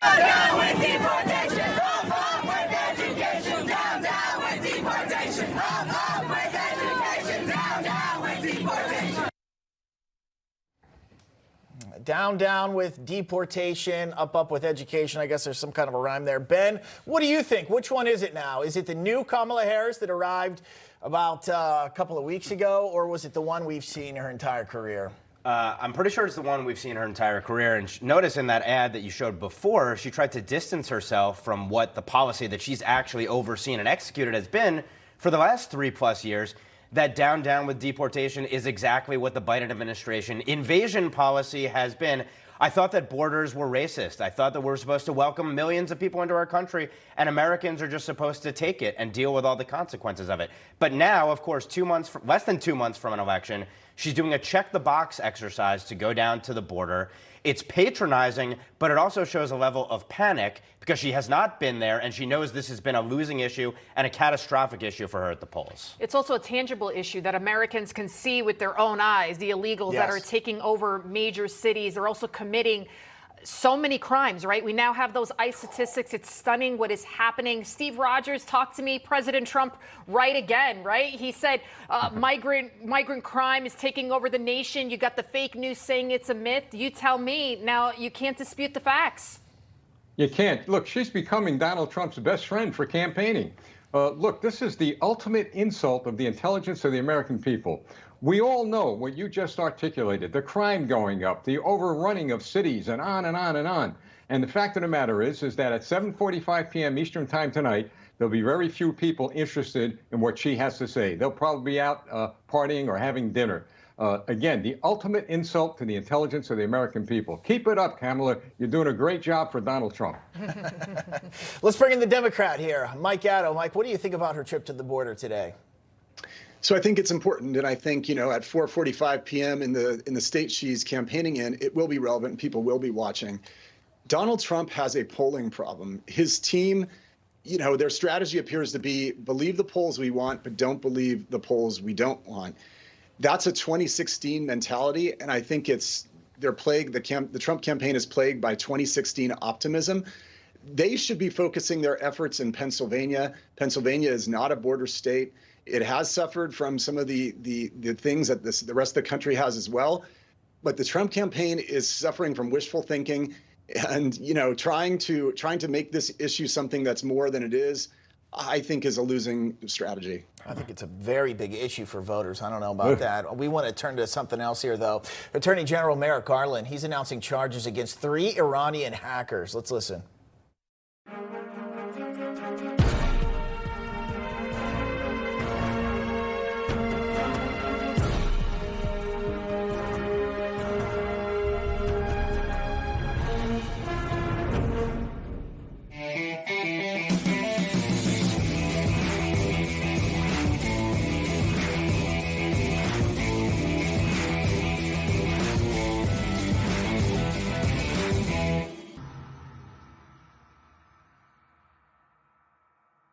Down with deportation. Up with education. Down with deportation. Up with education. Down with deportation. Down with deportation, up with education. I guess there's some kind of a rhyme there. Ben, what do you think? Which one is it now? Is it the new Kamala Harris that arrived about a couple of weeks ago, or was it the one we've seen her entire career? I'm pretty sure it's the one we've seen her entire career. And notice in that ad that you showed before, she tried to distance herself from what the policy that she's actually overseen and executed has been for the last 3+ years. That down with deportation is exactly what the Biden administration invasion policy has been. I thought that borders were racist. I thought that we're supposed to welcome millions of people into our country, and Americans are just supposed to take it and deal with all the consequences of it. But now, of course, less than 2 months from an election, she's doing a check-the-box exercise to go down to the border. It's patronizing, but it also shows a level of panic because she has not been there, and she knows this has been a losing issue and a catastrophic issue for her at the polls. It's also a tangible issue that Americans can see with their own eyes. The illegals that are taking over major cities are also committing so many crimes, right? We now have those ICE statistics. It's stunning what is happening. Steve Rogers talked to me, President Trump, right again, right? He said migrant crime is taking over the nation. You got the fake news saying it's a myth. You tell me. Now, you can't dispute the facts. You can't. Look, she's becoming Donald Trump's best friend for campaigning. Look, this is the ultimate insult of the intelligence of the American people. We all know what you just articulated, the crime going up, the overrunning of cities, and on and on and on. And the fact of the matter is that at 7:45 p.m. Eastern time tonight, there'll be very few people interested in what she has to say. They'll probably be out partying or having dinner. Again, the ultimate insult to the intelligence of the American people. Keep it up, Kamala. You're doing a great job for Donald Trump. Let's bring in the Democrat here, Mike Gatto. Mike, what do you think about her trip to the border today? So I think it's important, and I think, you know, at 4:45 p.m. in the state she's campaigning in, it will be relevant and people will be watching. Donald Trump has a polling problem. His team, you know, their strategy appears to be believe the polls we want, but don't believe the polls we don't want. That's a 2016 mentality, and I think they're plagued. The Trump campaign is plagued by 2016 optimism. They should be focusing their efforts in Pennsylvania. Pennsylvania is not a border state. It has suffered from some of the things that the rest of the country has as well. But the Trump campaign is suffering from wishful thinking and, you know, trying to make this issue something that's more than it is, I think is a losing strategy. I think it's a very big issue for voters. I don't know about that. We want to turn to something else here, though. Attorney General Merrick Garland, he's announcing charges against 3 Iranian hackers. Let's listen.